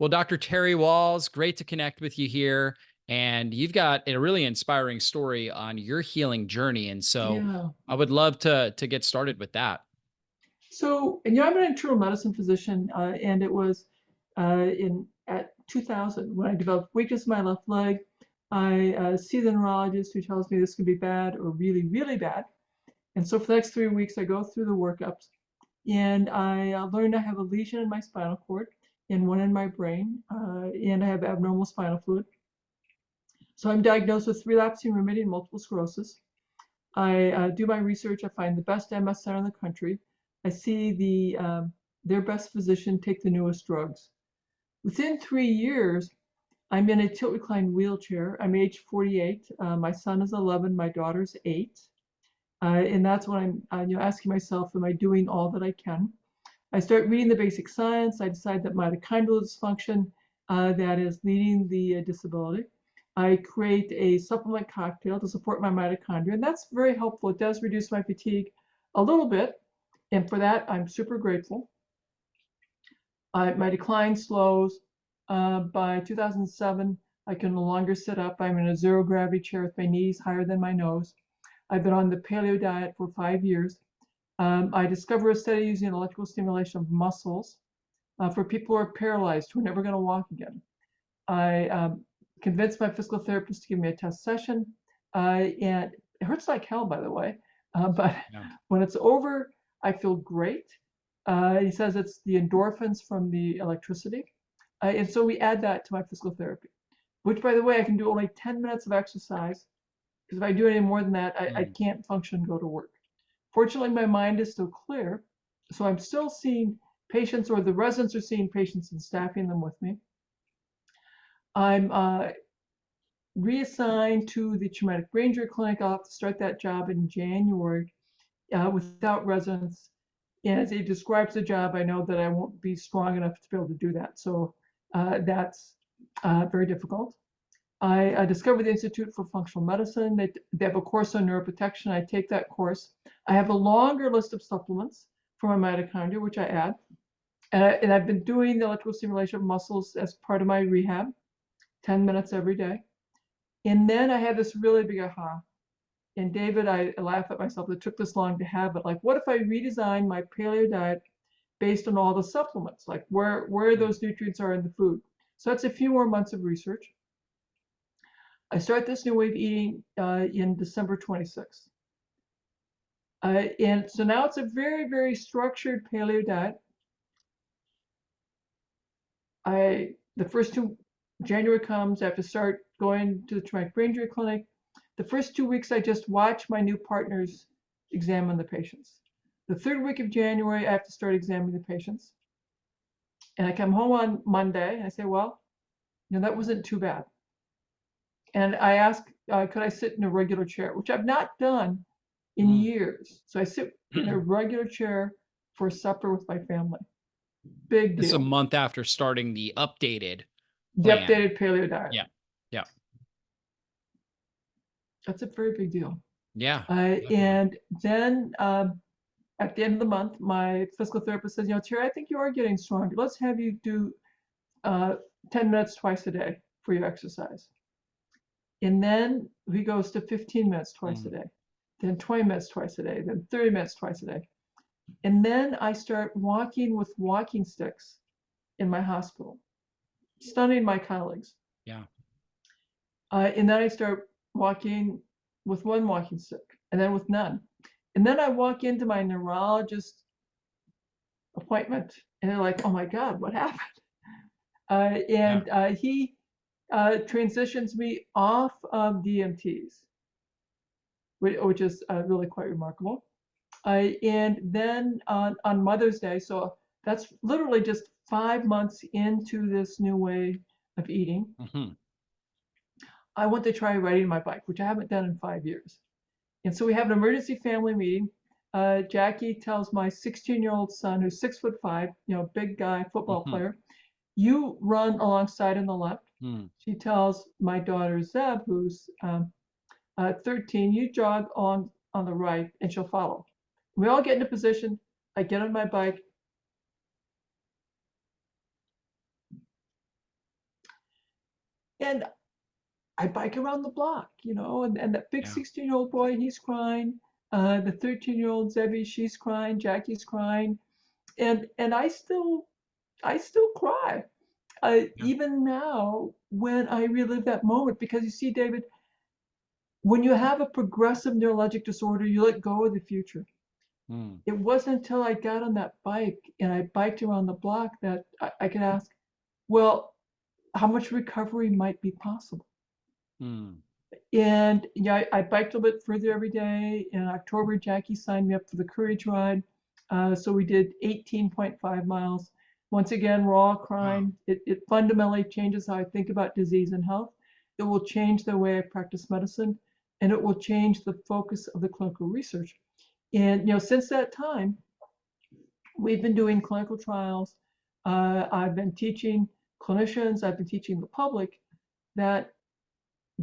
Well, Dr. Terry Wahls, great to connect with you here. And you've got a really inspiring story on your healing journey. And so Yeah. I would love to get started with that. So, I'm an internal medicine physician, and it was in at 2000 when I developed weakness in my left leg. I see the neurologist who tells me this could be bad or really, really bad. And so for the next 3 weeks, I go through the workups, and I learned I have a lesion in my spinal cord and one in my brain, and I have abnormal spinal fluid. So I'm diagnosed with relapsing remitting multiple sclerosis. I do my research. I find the best MS center in the country. I see their best physician take the newest drugs. Within 3 years, I'm in a tilt recline wheelchair. I'm age 48. My son is 11. My daughter's 8. And that's when I'm asking myself, am I doing all that I can? I start reading the basic science. I decide that mitochondrial dysfunction that is leading the disability. I create a supplement cocktail to support my mitochondria, and that's very helpful. It does reduce my fatigue a little bit, and for that, I'm super grateful. My decline slows. By 2007, I can no longer sit up. I'm in a zero gravity chair with my knees higher than my nose. I've been on the paleo diet for 5 years. I discovered a study using electrical stimulation of muscles for people who are paralyzed, who are never going to walk again. I convinced my physical therapist to give me a test session, and it hurts like hell, by the way. But Yeah. when it's over, I feel great. He says it's the endorphins from the electricity. And so we add that to my physical therapy, which, by the way, I can do only 10 minutes of exercise, because if I do any more than that, I Mm. can't function and go to work. Fortunately, my mind is still clear, so I'm still seeing patients, or the residents are seeing patients and staffing them with me. I'm reassigned to the traumatic brain injury clinic. I'll have to start that job in January without residents. And as he describes the job, I know that I won't be strong enough to be able to do that. So that's very difficult. I discovered the Institute for Functional Medicine. They have a course on neuroprotection. I take that course. I have a longer list of supplements for my mitochondria, which I add. And I've been doing the electrical stimulation of muscles as part of my rehab, 10 minutes every day. And then I had this really big aha. And David, I laugh at myself that it took this long to have it. Like, what if I redesign my paleo diet based on all the supplements, like where Mm. those nutrients are in the food? So that's a few more months of research. I start this new way of eating in December 26th. And so now it's a very, very structured paleo diet. The first two, January comes, I have to start going to the traumatic brain injury clinic. The first 2 weeks, I just watch my new partners examine the patients. The third week of January, I have to start examining the patients. And I come home on Monday and I say, well, that wasn't too bad. And I ask, could I sit in a regular chair, which I've not done in Mm. years. So I sit in a regular chair for supper with my family. Big This is a deal. month after starting the updated The plan. updated paleo diet. Yeah. Yeah. That's a very big deal. Yeah. Definitely. And then at the end of the month, my physical therapist says, Terry, I think you are getting stronger. Let's have you do uh, 10 minutes twice a day for your exercise. And then he goes to 15 minutes twice a Mm. day, then 20 minutes twice a day, then 30 minutes twice a day. And then I start walking with walking sticks in my hospital, stunning my colleagues. Yeah. And then I start walking with one walking stick, and then with none. And then I walk into my neurologist appointment, and they're like, "Oh my God, what happened?" Yeah. And he transitions me off of DMTs, which is really quite remarkable. And then on Mother's Day, so that's literally just 5 months into this new way of eating, Hmm. I want to try riding my bike, which I haven't done in 5 years. And so we have an emergency family meeting. Jackie tells my 16-year-old son, who's 6'5", big guy, football Hmm. player, you run alongside on the left. Mm. She tells my daughter Zeb, who's 13, you jog on the right, and she'll follow. We all get in a position. I get on my bike. And I bike around the block, and that big Yeah. 16-year-old boy, he's crying. The 13-year-old Zebby, she's crying. Jackie's crying, and I still cry, Yeah. even now when I relive that moment. Because you see, David, when you have a progressive neurologic disorder, you let go of the future. Mm, It wasn't until I got on that bike and I biked around the block that I could ask, well, how much recovery might be possible? mm. And yeah, I biked a little bit further every day. In October, Jackie signed me up for the Courage Ride. So we did 18.5 miles. Once again, we're all Wow. crying. It fundamentally changes how I think about disease and health. It will change the way I practice medicine, and it will change the focus of the clinical research. And since that time, we've been doing clinical trials. I've been teaching clinicians, I've been teaching the public that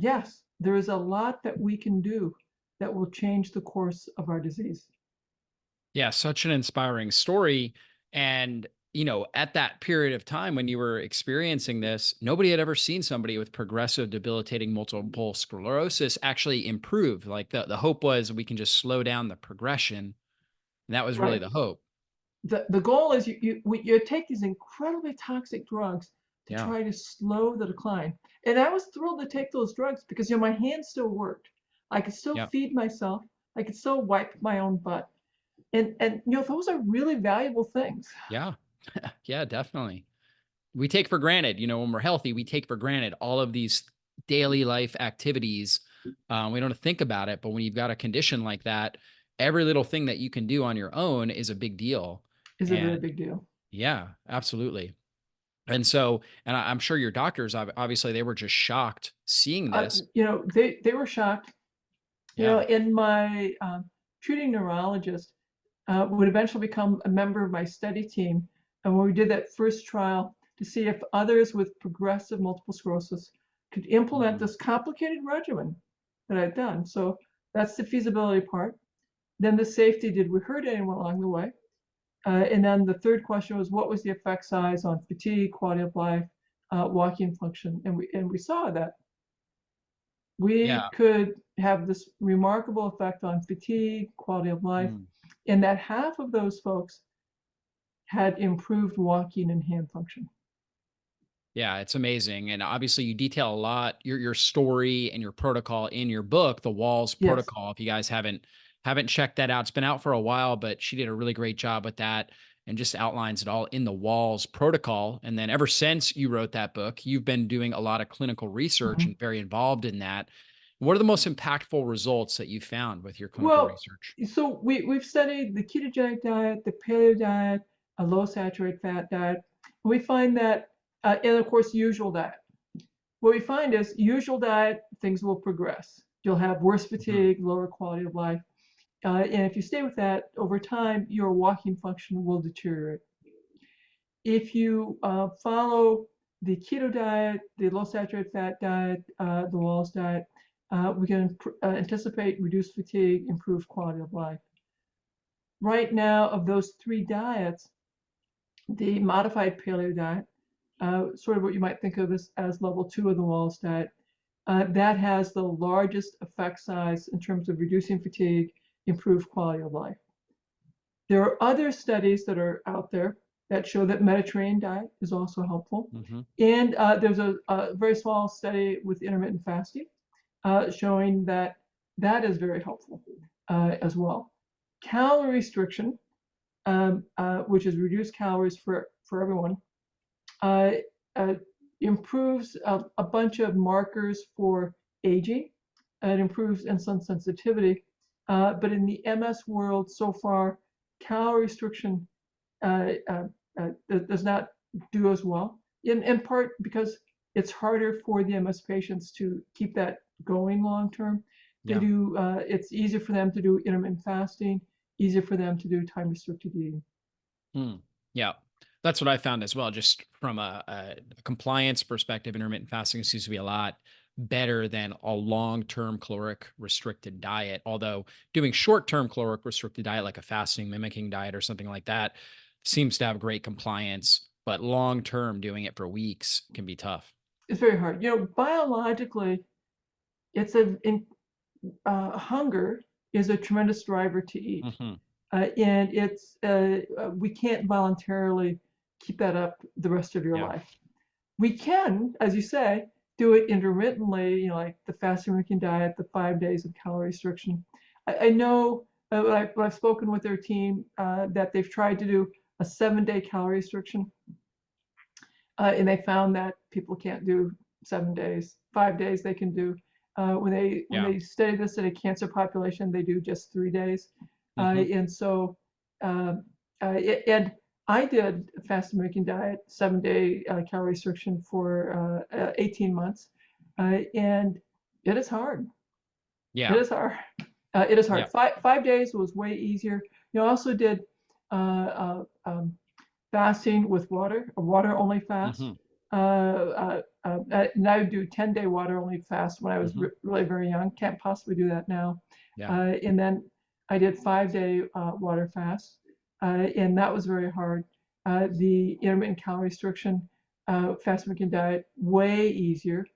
yes, there is a lot that we can do that will change the course of our disease. Yeah, such an inspiring story. And, at that period of time when you were experiencing this, nobody had ever seen somebody with progressive debilitating multiple sclerosis actually improve. Like the hope was we can just slow down the progression. And that was really Right. the hope. The goal is you take these incredibly toxic drugs to Yeah. try to slow the decline. And I was thrilled to take those drugs because my hands still worked. I could still Yep. feed myself. I could still wipe my own butt. And those are really valuable things. Yeah. Yeah, definitely. We take for granted, when we're healthy, we take for granted all of these daily life activities. We don't think about it, but when you've got a condition like that, every little thing that you can do on your own is a big deal. Is a very And big deal. yeah, absolutely. And so, and I'm sure your doctors, obviously, they were just shocked seeing this. They were shocked. Yeah. In my treating neurologist would eventually become a member of my study team. And when we did that first trial to see if others with progressive multiple sclerosis could implement Mm. this complicated regimen that I'd done. So that's the feasibility part. Then the safety, did we hurt anyone along the way? And then the third question was, what was the effect size on fatigue, quality of life, walking function? And we saw that Yeah. we could have this remarkable effect on fatigue, quality of life, Mm. and that half of those folks had improved walking and hand function. Yeah, it's amazing. And obviously you detail a lot your story and your protocol in your book, The Walls Yes. Protocol. If you guys haven't checked that out, it's been out for a while, but she did a really great job with that and just outlines it all in The Walls Protocol. And then ever since you wrote that book, you've been doing a lot of clinical research Mhm. and very involved in that. What are the most impactful results that you found with your clinical Well, research? so we've studied the ketogenic diet, the paleo diet, a low saturated fat diet. We find that, and of course, usual diet. What we find is usual diet, things will progress. You'll have worse Mhm. fatigue, lower quality of life. And if you stay with that over time, your walking function will deteriorate. If you follow the keto diet, the low saturated fat diet, the Wahls diet, we can anticipate reduced fatigue, improved quality of life. Right now, of those three diets, the modified paleo diet, sort of what you might think of as level 2 of the Wahls diet, that has the largest effect size in terms of reducing fatigue, improved quality of life. There are other studies that are out there that show that Mediterranean diet is also helpful. Mhm. And there's a very small study with intermittent fasting showing that that is very helpful as well. Calorie restriction, which is reduced calories for everyone, uh, uh, improves a bunch of markers for aging. It improves insulin sensitivity. But in the MS world so far, calorie restriction uh, uh, does not do as well, in part because it's harder for the MS patients to keep that going long term. Yeah. It's easier for them to do intermittent fasting, easier for them to do time restricted eating. Mm. Yeah. That's what I found as well. Just from a compliance perspective, intermittent fasting seems to be a lot better than a long-term caloric restricted diet. Although doing short-term caloric restricted diet, like a fasting mimicking diet or something like that, seems to have great compliance. But long-term, doing it for weeks can be tough. It's very hard. Biologically, it's hunger is a tremendous driver to eat. Hmm. And we can't voluntarily keep that up the rest of your Yeah. life. We can, as you say, do it intermittently, like the fasting intermittent diet, the 5 days of calorie restriction. I know when I've spoken with their team that they've tried to do a 7-day calorie restriction, and they found that people can't do 7 days. 5 days they can do. When Yeah. they study this in a cancer population, they do just 3 days. Hmm. And so, um, and I did a fast American diet, 7-day calorie restriction for 18 months, and it is hard. It Yeah. is hard. It is Yeah. hard. 5 days was way easier. I also did uh, fasting with water, a water only fast. Hmm. And I would do 10-day water only fast when I was Hmm. really very young. Can't possibly do that now. Yeah. And then I did 5-day water fast, and that was very hard. The intermittent calorie restriction, fast weekend diet, way easier.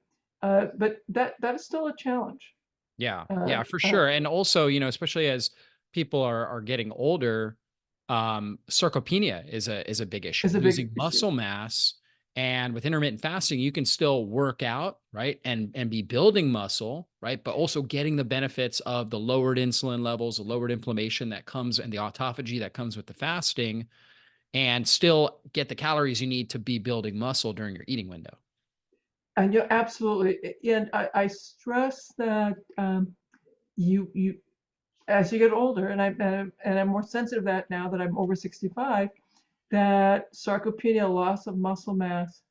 But that is still a challenge. Yeah. Uh, Yeah, for uh, sure. And also, especially as people are getting older, sarcopenia is a big issue. is a big Losing issue. muscle mass, and with intermittent fasting, you can still work out, right? And be building muscle, right? But also getting the benefits of the lowered insulin levels, the lowered inflammation that comes and the autophagy that comes with the fasting, and still get the calories you need to be building muscle during your eating window. And you're absolutely, and I stress that you as you get older, and I'm more sensitive to that now that I'm over 65, that sarcopenia, loss of muscle mass,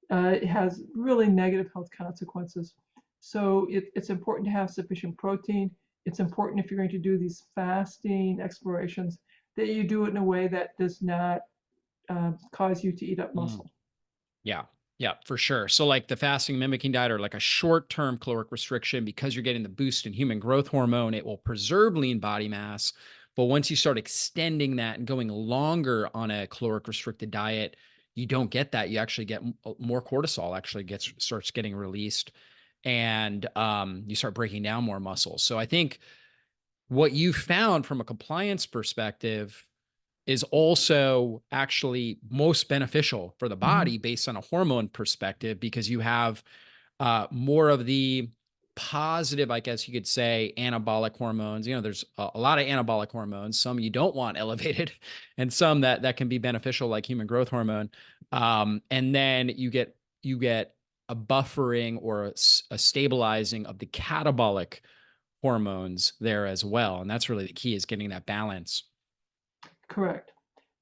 has really negative health consequences. So it's important to have sufficient protein. It's important if you're going to do these fasting explorations that you do it in a way that does not cause you to eat up Mm. muscle. Yeah. Yeah, for sure. So like the fasting mimicking diet, or like a short-term caloric restriction, because you're getting the boost in human growth hormone, it will preserve lean body mass. But once you start extending that and going longer on a caloric restricted diet, you don't get that. You actually get more cortisol actually starts getting released, and you start breaking down more muscles. So I think what you found from a compliance perspective is also actually most beneficial for the Mhm. body based on a hormone perspective, because you have more of the positive, I guess you could say, anabolic hormones. There's a lot of anabolic hormones, some you don't want elevated, and some that can be beneficial, like human growth hormone. And then you get a buffering or a stabilizing of the catabolic hormones there as well. And that's really the key, is getting that balance. Correct.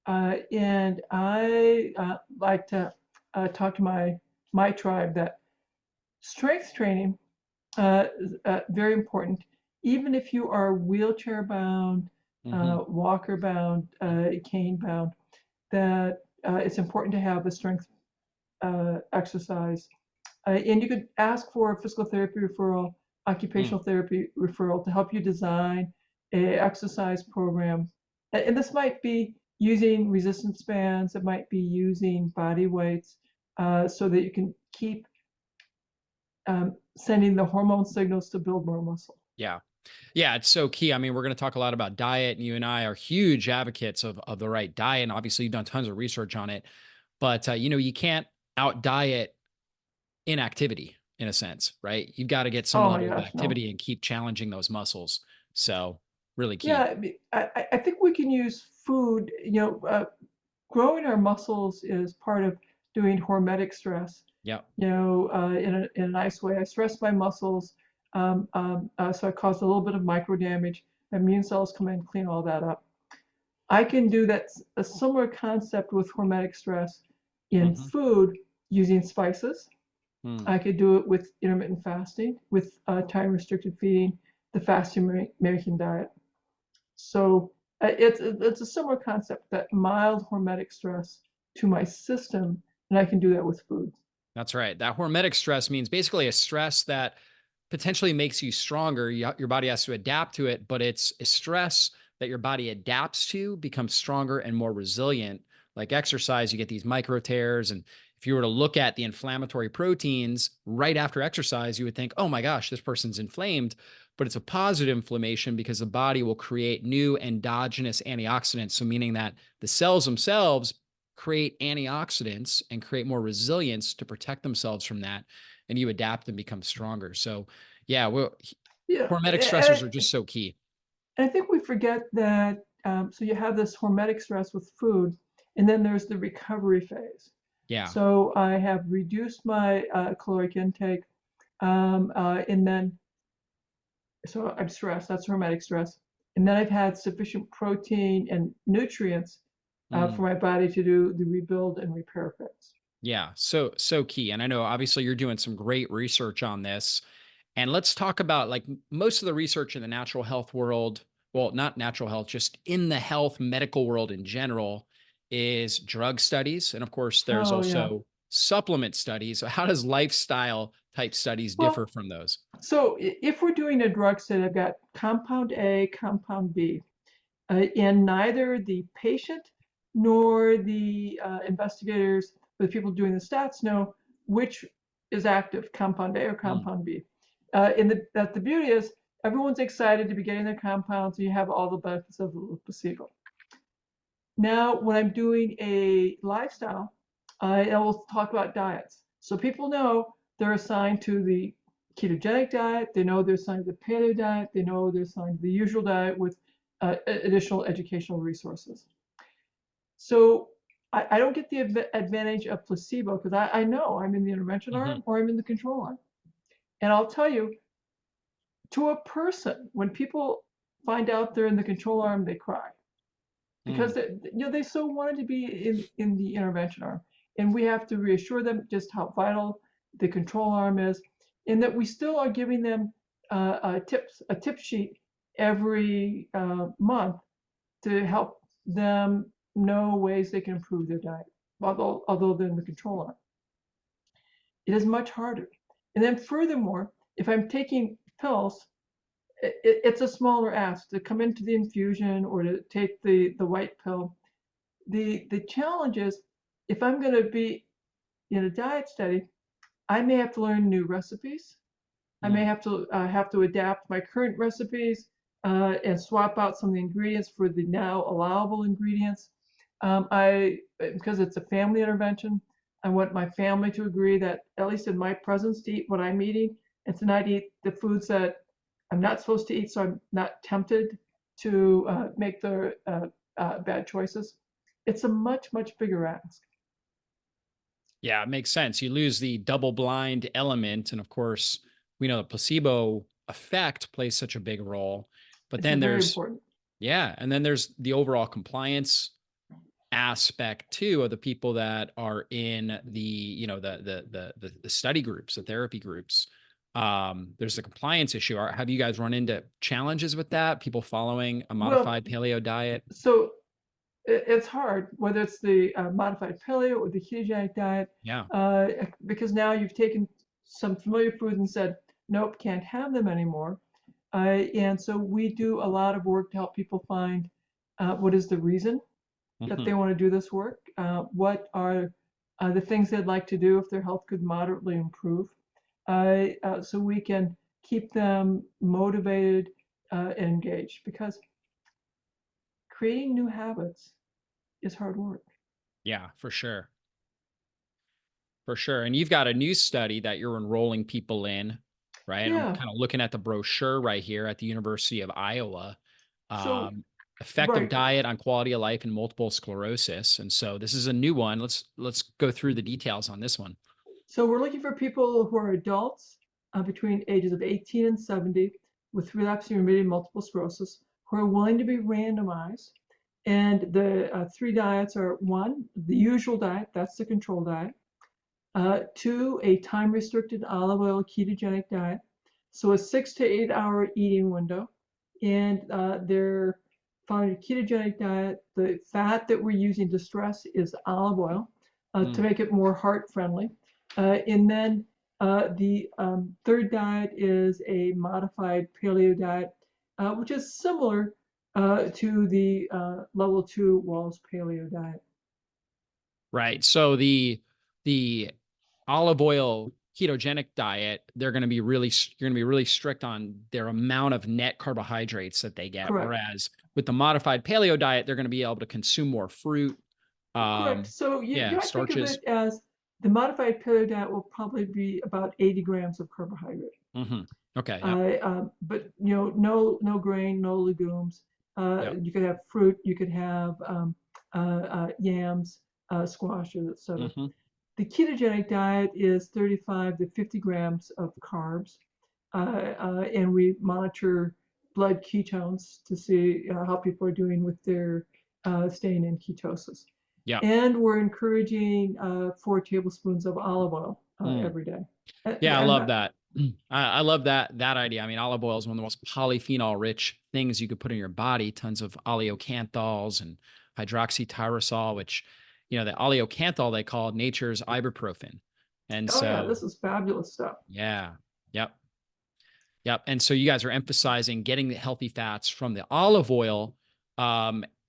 And I like to talk to my tribe that strength training is very important. Even if you are wheelchair bound, Hmm. walker bound, cane bound, that it's important to have a strength exercise. And you could ask for a physical therapy referral, Mm. occupational therapy referral to help you design a exercise program. And this might be using resistance bands, it might be using body weights, so that you can keep sending the hormone signals to build more muscle. Yeah. Yeah, it's so key. I mean, we're going to talk a lot about diet, and you and I are huge advocates of the right diet. And obviously, you've done tons of research on it, but you can't out diet inactivity in a sense, right? You've got to get some Oh my level of gosh, no. activity and keep challenging those muscles. So, really Yeah, key. I think we can use food, growing our muscles is part of doing hormetic stress. Yeah. In a nice way. I stress my muscles, so I cause a little bit of micro damage. Immune cells come in, clean all that up. I can do that, a similar concept with hormetic stress in Hmm. food using spices. Mm. I could do it with intermittent fasting, with time restricted feeding, the fasting American diet. So it's a similar concept, that mild hormetic stress to my system, and I can do that with food. That's right. That hormetic stress means basically a stress that potentially makes you stronger. Your body has to adapt to it, but it's a stress that your body adapts to, becomes stronger and more resilient. Like exercise, you get these micro tears, and if you were to look at the inflammatory proteins right after exercise, you would think, oh my gosh, this person's inflamed. But it's a positive inflammation because the body will create new endogenous antioxidants. So, meaning that the cells themselves create antioxidants and create more resilience to protect themselves from that. And you adapt and become stronger. So, yeah, well, Yeah, hormetic stressors are just so key. and I think we forget that. So you have this hormetic stress with food, and then there's the recovery phase. Yeah. So I have reduced my caloric intake, and then so I'm stressed. That's hormetic stress, and then I've had sufficient protein and nutrients for Mm. my body to do the rebuild and repair phase. Yeah, so key. And I know obviously you're doing some great research on this. And let's talk about like most of the research in the natural health world, well, not natural health, just in the health medical world in general is drug studies. And of course, there's Oh yeah. also supplement studies. So how does lifestyle type studies differ Well, from those? so if we're doing a drug study, I've got compound A, compound B. And neither the patient nor the investigators or the people doing the stats know which is active, compound A or Mm, compound B. That the beauty is everyone's excited to be getting their compounds, so you have all the benefits of the placebo. Now, when I'm doing a lifestyle, I will talk about diets. So people know they're assigned to the ketogenic diet, they know they're assigned to the paleo diet, they know they're assigned to the usual diet with additional educational resources. So I don't get the advantage of placebo because I know I'm in the intervention mhm, arm or I'm in the control arm. And I'll tell you, to a person, when people find out they're in the control arm, they cry because mm. they so wanted to be in the intervention arm, and we have to reassure them just how vital the control arm is, and that we still are giving them a tip sheet every month to help them know ways they can improve their diet, although they're in the control arm. It is much harder. And then furthermore, if I'm taking pills, it's a smaller ask to come into the infusion or to take the white pill. The challenge is if I'm going to be in a diet study, I may have to learn new recipes. I may Mm. have to adapt my current recipes and swap out some of the ingredients for the now allowable ingredients. I Because it's a family intervention, I want my family to agree that at least in my presence to eat what I'm eating and to not eat the foods that I'm not supposed to eat, so I'm not tempted to make the bad choices. It's a much bigger ask. Yeah, it makes sense. You lose the double blind element. And of course, we know the placebo effect plays such a big role. But It's then very there's, important. yeah, and then there's the overall compliance aspect too of the people that are in the, the study groups, the therapy groups. There's the compliance issue. Have you guys run into challenges with that? People following a Well, modified paleo diet? so it's hard, whether it's the modified paleo or the ketogenic diet, Yeah. uh, because now you've taken some familiar foods and said, nope, can't have them anymore. And so we do a lot of work to help people find what is the reason that they Mhm. want to do this work, what are the things they'd like to do if their health could moderately improve, so we can keep them motivated and engaged because creating new habits is hard work. Yeah, for sure. For sure. And you've got a new study that you're enrolling people in, right? I'm Yeah. kind of looking at the brochure right here at the University of Iowa. So, Um, Effective right. diet on quality of life and multiple sclerosis. And so this is a new one. Let's go through the details on this one. So we're looking for people who are adults between ages of 18 and 70 with relapsing remitting multiple sclerosis who are willing to be randomized. And the three diets are one, the usual diet, that's the control diet. Two, a time restricted olive oil ketogenic diet. So a 6 to 8 hour eating window. And they're following a ketogenic diet. The fat that we're using to stress is olive oil to Mm, make it more heart friendly. And then the third diet is a modified paleo diet, which is similar to the level 2 Wahls paleo diet. right. So the the olive oil ketogenic diet, they're going to be really, you're going to be really strict on their amount of net carbohydrates that they get. Correct. Whereas with the modified paleo diet, they're going to be able to consume more fruit. Correct. So you Yeah, might think of starches. it as the modified paleo diet will probably be about 80 grams of carbohydrate. Okay. Yep. But no grain, no legumes. Yep. You could have fruit. You could have yams, squashes, etc. hmm The ketogenic diet is 35 to 50 grams of carbs, and we monitor blood ketones to see how people are doing with their staying in ketosis. Yep. And we're encouraging 4 tablespoons of olive oil Mm. every day. Yeah, I I'm love not, that. I love that idea. I mean, olive oil is one of the most polyphenol rich things you could put in your body. Tons of oleocanthols and hydroxytyrosol, which, the oleocanthol they call nature's ibuprofen. And oh yeah, so, this is fabulous stuff. yeah, yep, yep. And so you guys are emphasizing getting the healthy fats from the olive oil.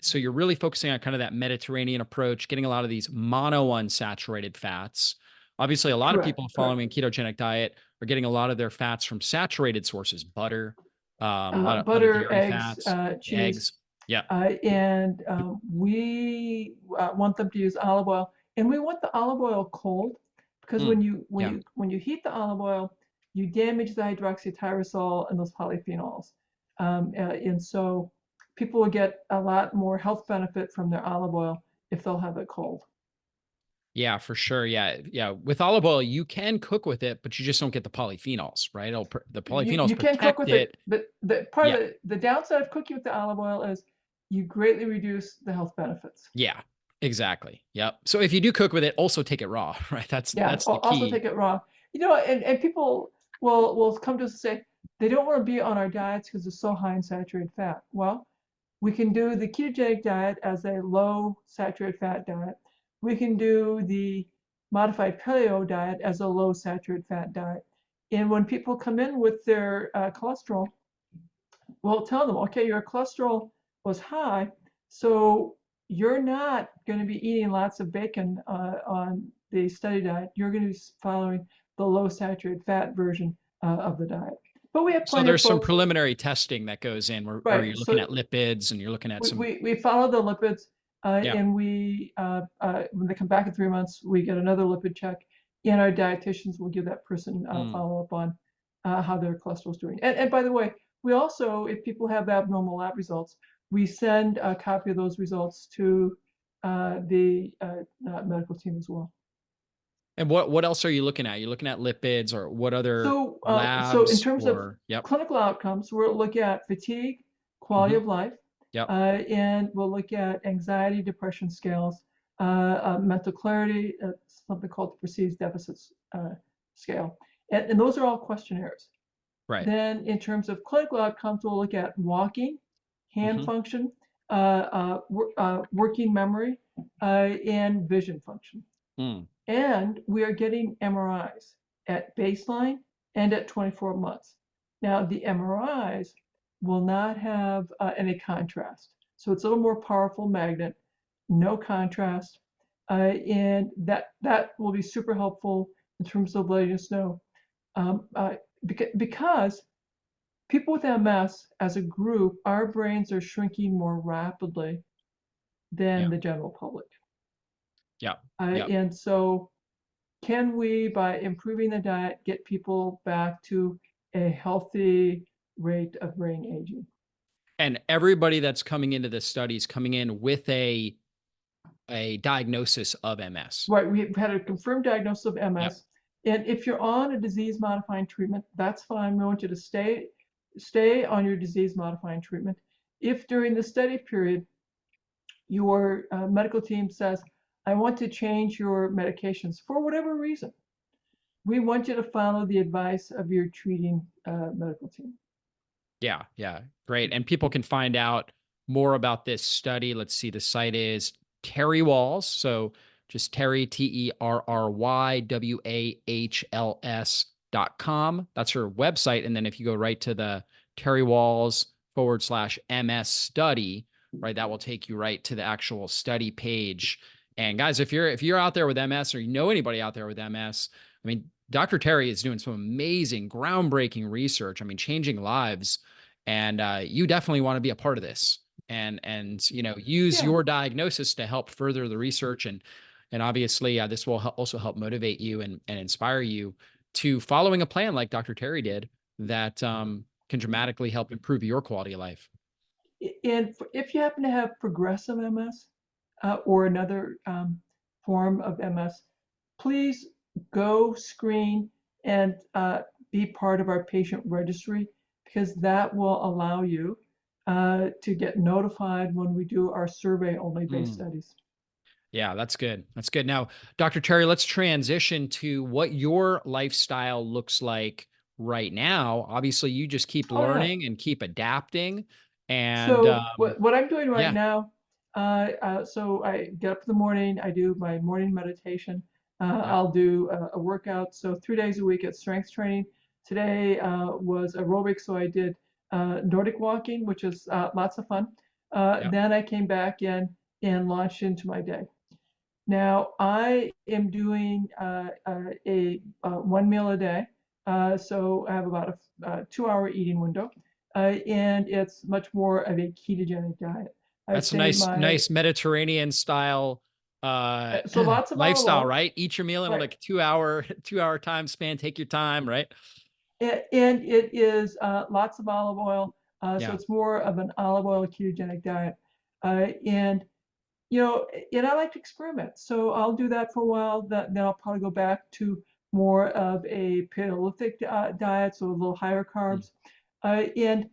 So you're really focusing on kind of that Mediterranean approach, getting a lot of these monounsaturated fats. Obviously, a lot of Correct, people correct. following a ketogenic diet are getting a lot of their fats from saturated sources, butter, a lot of Butter, dairy eggs, fats, cheese, eggs. Yeah. and we want them to use olive oil, and we want the olive oil cold because Mm, yeah. when you heat the olive oil, you damage the hydroxytyrosol and those polyphenols, and so people will get a lot more health benefit from their olive oil if they'll have it cold. Yeah, for sure. Yeah. Yeah. With olive oil, you can cook with it, but you just don't get the polyphenols, right? The polyphenols You can cook protect with it, it. but the part Yeah. of the downside of cooking with the olive oil is you greatly reduce the health benefits. Yeah, exactly. Yep. So if you do cook with it, also take it raw, right? That's Yeah, the also key. take it raw. And people will come to us and say they don't want to be on our diets because it's so high in saturated fat. Well, we can do the ketogenic diet as a low saturated fat diet. We can do the modified paleo diet as a low saturated fat diet. And when people come in with their cholesterol, we'll tell them, okay, your cholesterol was high, so you're not going to be eating lots of bacon on the study diet. You're going to be following the low saturated fat version of the diet. But we have So plenty of there's some folks, preliminary testing that goes in where right? you're looking So at lipids and you're looking at some. we follow the lipids, Yeah. and when they come back in 3 months, we get another lipid check, and our dietitians will give that person Mm, follow up on how their cholesterol is doing. And by the way, we also, if people have abnormal lab results, we send a copy of those results to the medical team as well. and what else are you looking at? You're looking at lipids or what other So in labs terms of or yep. clinical outcomes, we'll look at fatigue, quality hmm of life, Yep. and we'll look at anxiety, depression scales, mental clarity, something called the perceived deficits scale. And those are all questionnaires. Right. Then in terms of clinical outcomes, we'll look at walking, hand hmm function, working memory, and vision function. Mm, And we are getting MRIs at baseline and at 24 months. Now, the MRIs will not have any contrast. So it's a little more powerful magnet, no contrast. And that will be super helpful in terms of letting us know. Because people with MS as a group, our brains are shrinking more rapidly than yeah. the general public. Yeah. Yeah. And so can we, by improving the diet, get people back to a healthy rate of brain aging? And everybody that's coming into this study is coming in with a diagnosis of MS. Right, we've had a confirmed diagnosis of Yep. MS. And if you're on a disease modifying treatment, that's fine. We want you to stay on your disease modifying treatment. If during the study period, your medical team says, I want to change your medications for whatever reason, we want you to follow the advice of your treating medical team. Yeah, yeah, great. And people can find out more about this study. Let's see, the site is Terry Wahls. So just Terry, TerryWahls.com. That's her website. And then if you go right to the Terry Wahls /MS study, right, that will take you right to the actual study page. And guys, if you're out there with MS or you know anybody out there with MS, I mean, Dr. Terry is doing some amazing, groundbreaking research. I mean, changing lives, and you definitely want to be a part of this. And use Yeah. your diagnosis to help further the research, and obviously this will also help motivate you and inspire you to following a plan like Dr. Terry did that can dramatically help improve your quality of life. And if you happen to have progressive MS or another form of MS, please go screen and be part of our patient registry, because that will allow you to get notified when we do our survey-only based Mm. studies. Yeah, that's good. That's good. Now, Dr. Terry, let's transition to what your lifestyle looks like right now. Obviously, you just keep Oh yeah. learning and keep adapting. And So what I'm doing right yeah, now, so I get up in the morning, I do my morning meditation. yeah, I'll do a workout. So 3 days a week at strength training. Today was aerobic, so I did Nordic walking, which is lots of fun. yeah. Then I came back in and launched into my day. Now I am doing one meal a day, so I have about a 2 hour eating window, and it's much more of a ketogenic diet. I'd That's a say nice, my nice Mediterranean style so lots of olive lifestyle, oil, right? Eat your meal in right? like a 2 hour, 2 hour time span. Take your time, right? And it is lots of olive oil, so Yeah. it's more of an olive oil ketogenic diet, and you know, and I like to experiment. So I'll do that for a while. Then I'll probably go back to more of a Paleolithic diet, so a little higher Mm. carbs. And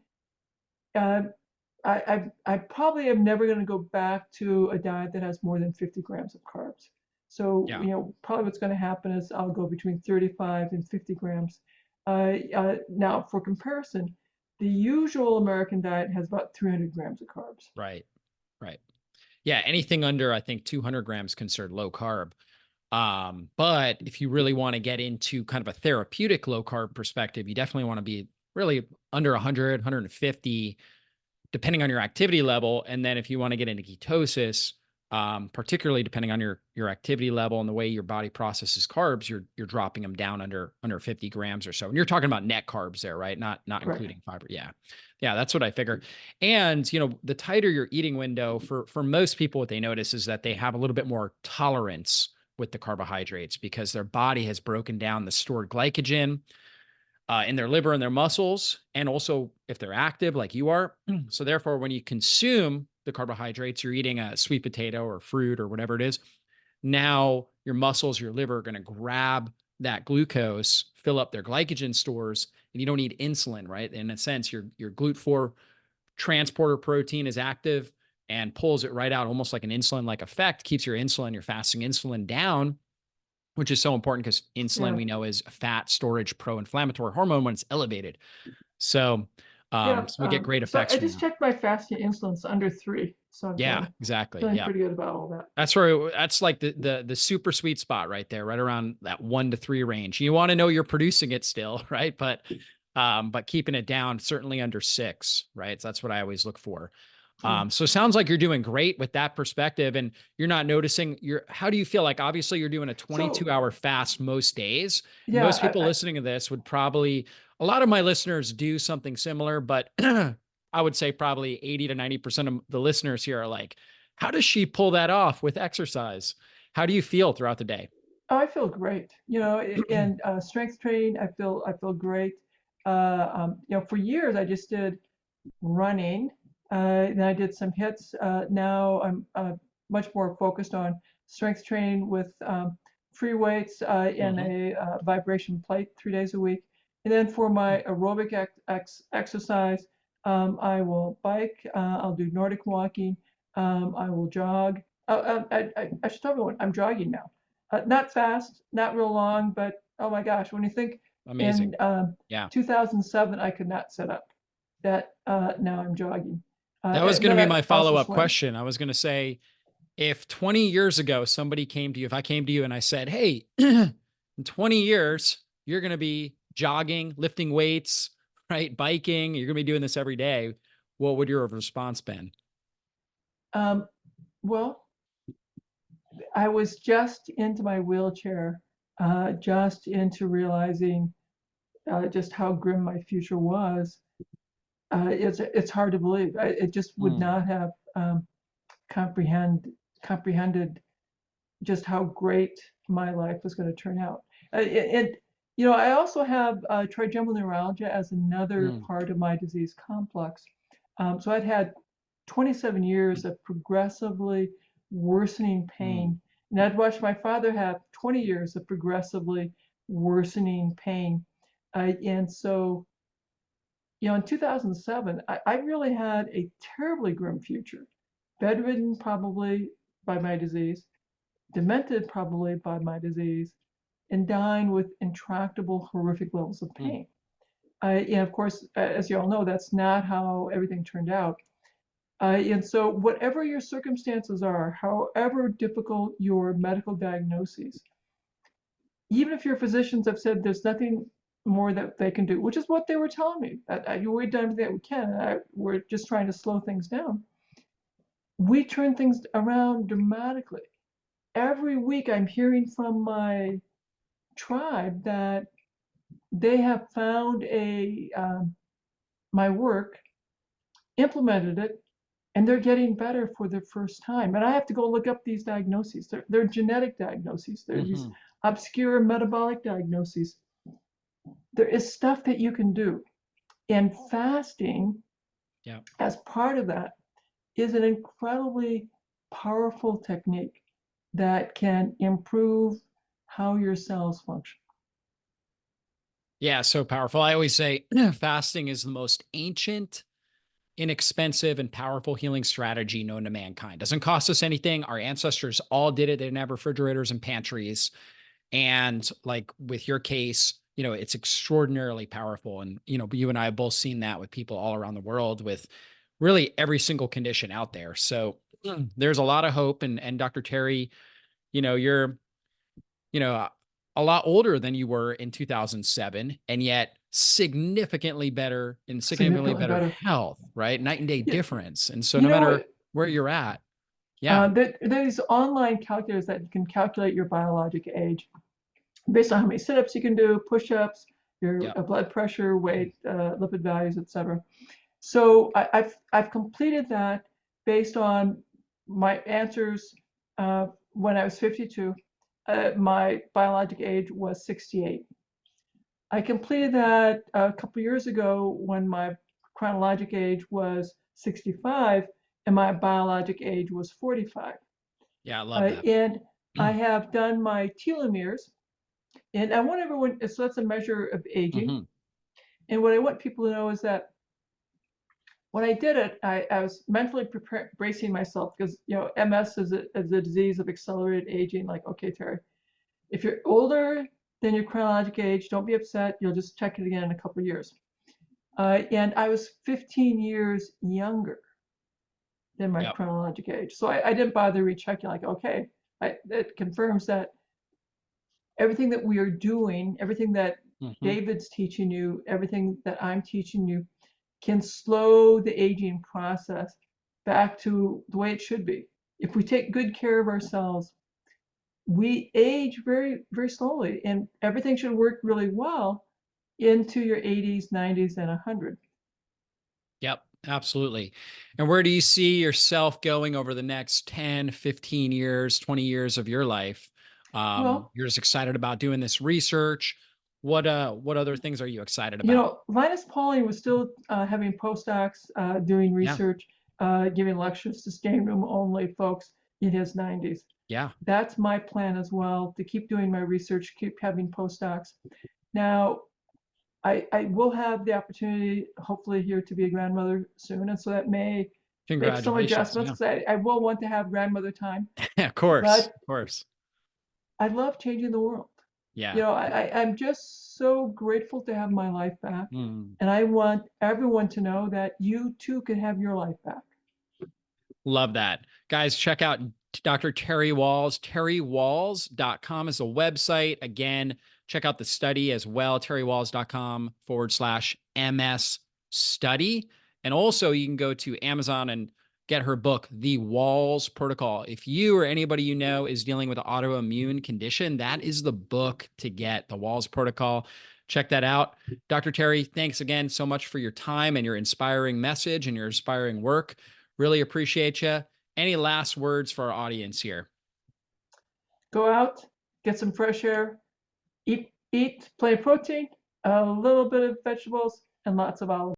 uh, I probably am never going to go back to a diet that has more than 50 grams of carbs. So, Yeah. probably what's going to happen is I'll go between 35 and 50 grams. Now, for comparison, the usual American diet has about 300 grams of carbs. Right. Right. Yeah. Anything under, I think, 200 grams considered low carb. But if you really want to get into kind of a therapeutic low carb perspective, you definitely want to be really under 100, 150, depending on your activity level. And then if you want to get into ketosis, particularly depending on your activity level and the way your body processes carbs, you're dropping them down under 50 grams or so. And you're talking about net carbs there, right? Not Correct. including fiber. Yeah. Yeah, that's what I figure. And the tighter your eating window for most people, what they notice is that they have a little bit more tolerance with the carbohydrates because their body has broken down the stored glycogen in their liver and their muscles, and also if they're active like you are. So therefore, when you consume the carbohydrates, you're eating a sweet potato or fruit or whatever it is. Now your muscles, your liver are going to grab that glucose, fill up their glycogen stores, and you don't need insulin, right? In a sense, your GLUT4 transporter protein is active and pulls it right out, almost like an insulin-like effect, keeps your insulin, your fasting insulin down, which is so important because insulin Yeah. we know is a fat storage pro-inflammatory hormone when it's elevated. So, Yeah. so we get great So effects I from just that. checked my fasting insulin's under 3, so I'm Yeah, exactly. feeling Yeah. pretty good about all that. That's like the super sweet spot right there, right around that 1 to 3 range. You want to know you're producing it still, right? But keeping it down certainly under 6, right? So that's what I always look for. Yeah. So it sounds like you're doing great with that perspective and you're not noticing how do you feel like obviously you're doing a So 22-hour fast most days. yeah, Most people listening to this would probably, a lot of my listeners do something similar, but I would say probably 80 to 90% of the listeners here are like, how does she pull that off with exercise? How do you feel throughout the day? I feel great. In strength training, I feel great. For years I just did running. Then I did some hits. Now I'm much more focused on strength training with free weights and Mhm. a vibration plate 3 days a week. And then for my aerobic exercise, I will bike. I'll do Nordic walking. I will jog. I should tell everyone I'm jogging now. Not fast, not real long, but oh my gosh, when you think Amazing. in Yeah. 2007 I could not sit up, that now I'm jogging. That was going to Then be I my also follow-up swim. question. I was going to say, if 20 years ago somebody came to you, if I came to you and I said, hey, in 20 years, you're going to be jogging, lifting weights, right? Biking, you're going to be doing this every day. What would your response been? Um, well, I was just into my wheelchair, just into realizing just how grim my future was. It's hard to believe. It just would Mm, not have comprehend comprehended just how great my life was going to turn out. I also have trigeminal neuralgia as another mm, part of my disease complex. So I'd had 27 years of progressively worsening mm, pain, and I'd watched my father have 20 years of progressively worsening pain. And so, in 2007, I really had a terribly grim future, bedridden probably by my disease, demented probably by my disease, and dying with intractable, horrific levels of mm. pain. And of course, as you all know, that's not how everything turned out. And so, whatever your circumstances are, however difficult your medical diagnoses, even if your physicians have said there's nothing more that they can do, which is what they were telling me, we've done everything that we can, we're just trying to slow things down. We turn things around dramatically. Every week, I'm hearing from my tribe that they have found my work, implemented it, and they're getting better for the first time. And I have to go look up these diagnoses. They're genetic diagnoses. They're these Mhm. obscure metabolic diagnoses. There is stuff that you can do. And fasting, Yeah. as part of that, is an incredibly powerful technique that can improve how your cells function. Yeah, so powerful. I always say fasting is the most ancient, inexpensive, and powerful healing strategy known to mankind. Doesn't cost us anything. Our ancestors all did it. They didn't have refrigerators and pantries. And like with your case, it's extraordinarily powerful. And, you and I have both seen that with people all around the world with really every single condition out there. So there's a lot of hope. And Dr. Terry, you're you know, a lot older than you were in 2007, and yet significantly Significantly better better. health, right? Night and day You, difference. And so you no know matter what? where you're at, yeah, There's online calculators that can calculate your biologic age based on how many sit-ups you can do, push-ups, your yep. blood pressure, weight, lipid values, etc. So I've completed that based on my answers when I was 52. My biologic age was 68. I completed that a couple years ago when my chronologic age was 65 and my biologic age was 45. Yeah, I love that. And I have done my telomeres, and I want everyone, so that's a measure of aging. Hmm. And what I want people to know is that when I did it, I was mentally bracing myself because, MS is a disease of accelerated aging. Like, okay, Terry, if you're older than your chronologic age, don't be upset. You'll just check it again in a couple of years. And I was 15 years younger than my Yep. chronologic age. So I didn't bother rechecking, like, okay, it confirms that everything that we are doing, everything that Hmm. David's teaching you, everything that I'm teaching you can slow the aging process back to the way it should be. If we take good care of ourselves, we age very, very slowly, and everything should work really well into your 80s, 90s, and 100. Yep. Absolutely. And where do you see yourself going over the next 10, 15 years, 20 years of your life? Well, You're just excited about doing this research. What other things are you excited about? Linus Pauling was still having postdocs, doing Yeah. research, giving lectures to standing room only folks in his 90s. Yeah. That's my plan as well, to keep doing my research, keep having postdocs. Now, I will have the opportunity, hopefully, here to be a grandmother soon, and so that may make some Congratulations. adjustments Yeah. because I will want to have grandmother time. Of course. But Of course. I love changing the world. Yeah. I'm just so grateful to have my life back, Mm. and I want everyone to know that you too can have your life back. Love that. Guys, check out Dr. Terry Wahls. TerryWahls.com is a website. Again, check out the study as well. TerryWahls.com/MS study. And also, you can go to Amazon and get her book, The Wahls Protocol. If you or anybody you know is dealing with an autoimmune condition, that is the book to get, The Wahls Protocol. Check that out. Dr. Terry, thanks again so much for your time and your inspiring message and your inspiring work. Really appreciate you. Any last words for our audience here? Go out, get some fresh air, eat plenty of protein, a little bit of vegetables, and lots of olives.